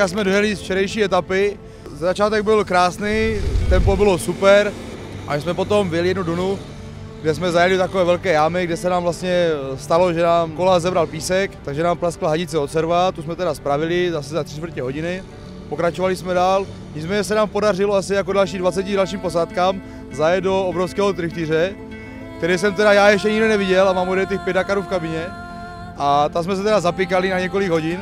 Teďka jsme dojeli z včerejší etapy. Začátek byl krásný, tempo bylo super a jsme potom vyjeli jednu dunu, kde jsme zajeli takové velké jámy, kde se nám vlastně stalo, že nám kola zebral písek, takže nám praskla hadice od serva, tu jsme teda spravili zase za 3/4 hodiny. Pokračovali jsme dál, nicméně se nám podařilo asi jako 20 dalším posádkám zajet do obrovského trichtýře, který jsem teda já ještě nikdy neviděl a mám od těch 5 Dakarů v kabině. A tam jsme se teda zapíkali na několik hodin.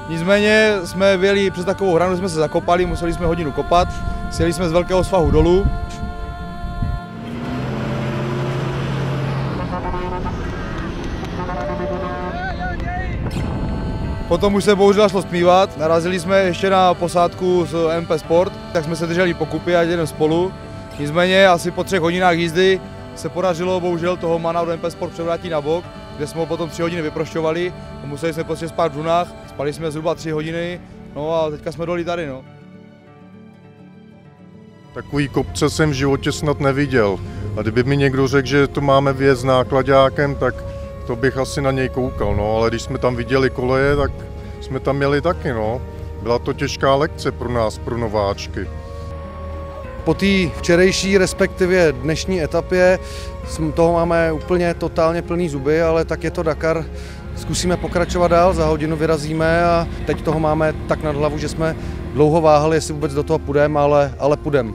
Nicméně jsme vyjeli přes takovou hranu, jsme se zakopali, museli jsme hodinu kopat, sjeli jsme z velkého svahu dolů. Potom už se bohužel šlo zpívat, narazili jsme ještě na posádku z MP Sport, tak jsme se drželi pokupy a jdeme spolu. Nicméně asi po 3 hodinách jízdy se podařilo bohužel toho mana od MP Sport převrátit na bok, kde jsme ho potom 3 hodiny vyprošťovali a museli jsme prostě spát v dunách. Spali jsme zhruba 3 hodiny, no a teďka jsme doli tady, no. Takový kopce jsem v životě snad neviděl. A kdyby mi někdo řekl, že to máme vjet s nákladákem, tak to bych asi na něj koukal, no. Ale když jsme tam viděli koleje, tak jsme tam měli taky, no. Byla to těžká lekce pro nás, pro nováčky. Po té včerejší, respektive dnešní etapě, toho máme úplně totálně plný zuby, ale tak je to Dakar. Zkusíme pokračovat dál, za hodinu vyrazíme a teď toho máme tak nad hlavu, že jsme dlouho váhali, jestli vůbec do toho půjdeme, ale půjdeme.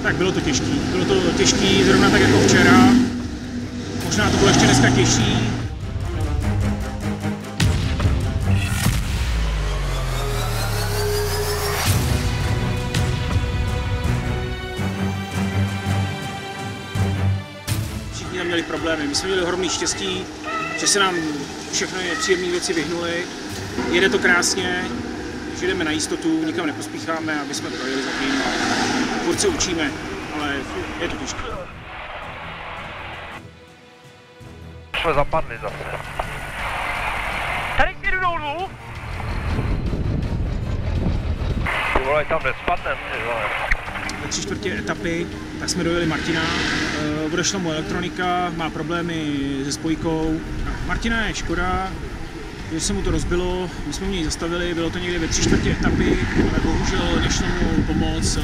Tak bylo to těžký, zrovna tak jako včera. Možná to bylo ještě dneska těžší. Všichni tam měli problémy. My jsme měli ohromný štěstí, že se nám všechny příjemné věci vyhnuly. Jede to krásně, že jdeme na jistotu, nikam nepospícháme, aby jsme projeli zatím. Furt se učíme, ale je to těžké. Jsme zapadli zase. Tady jdu dolů! Ty vole, tam nespadnem, ty vole. Ve 3/4 etapy tak jsme dojeli Martina, odešla mu elektronika, má problémy se spojkou. Martina je škoda, že se mu to rozbilo, my jsme u něj zastavili, bylo to někde ve 3/4 etapy, ale bohužel nešlo mu pomoct.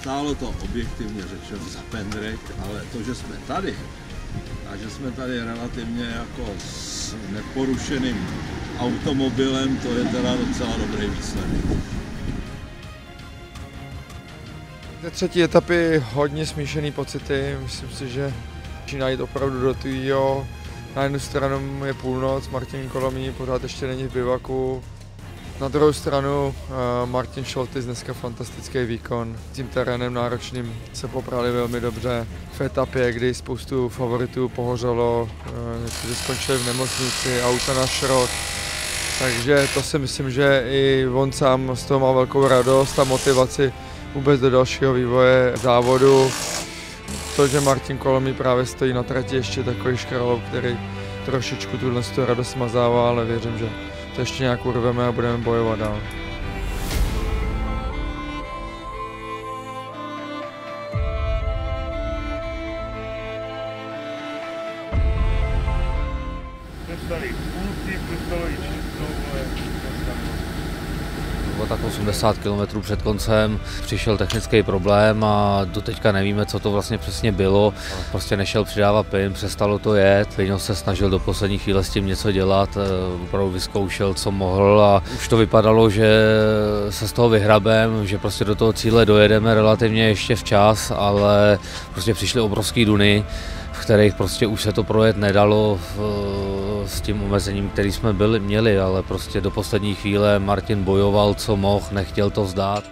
Stálo to objektivně řečeno za pendrek, ale to, že jsme tady a že jsme tady relativně jako s neporušeným automobilem, to je teda docela dobrý výsledek. Ze 3. etapy hodně smíšený pocity, myslím si, že začíná jít opravdu do tujího. Na jednu stranu je půlnoc, Martin Kolomý pořád ještě není v bivaku. Na druhou stranu Martin Šoltis dneska fantastický výkon. Tím terénem náročným se poprali velmi dobře. V etapě, kdy spoustu favoritů pohořelo, někteří skončili v nemocnici, auta na šrot. Takže to si myslím, že i on sám z toho má velkou radost a motivaci vůbec do dalšího vývoje závodu. To, že Martin Kolomý právě stojí na trati, ještě takový škralov, který trošičku tuhle radost smazává, ale věřím, že to ještě nějak urveme a budeme bojovat dál. Bylo tak 80 km před koncem, přišel technický problém a doteďka nevíme, co to vlastně přesně bylo. Prostě nešel přidávat plyn, přestalo to jet. Lino se snažil do poslední chvíle s tím něco dělat, opravdu vyzkoušel, co mohl a už to vypadalo, že se z toho vyhrabem, že prostě do toho cíle dojedeme relativně ještě včas, ale prostě přišly obrovský duny, v kterých prostě už se to projet nedalo s tím omezením, který jsme měli, ale prostě do poslední chvíle Martin bojoval, co mohl, nechtěl to vzdát.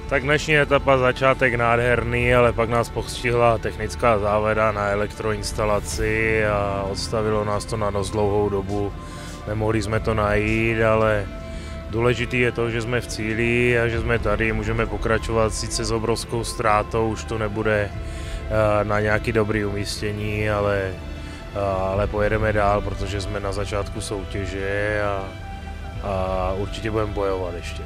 Tak dnešní etapa, začátek nádherný, ale pak nás postihla technická závada na elektroinstalaci a odstavilo nás to na dost dlouhou dobu. Nemohli jsme to najít, ale důležitý je to, že jsme v cíli a že jsme tady, můžeme pokračovat sice s obrovskou ztrátou, už to nebude na nějaké dobré umístění, ale ale pojedeme dál, protože jsme na začátku soutěže a určitě budeme bojovat ještě.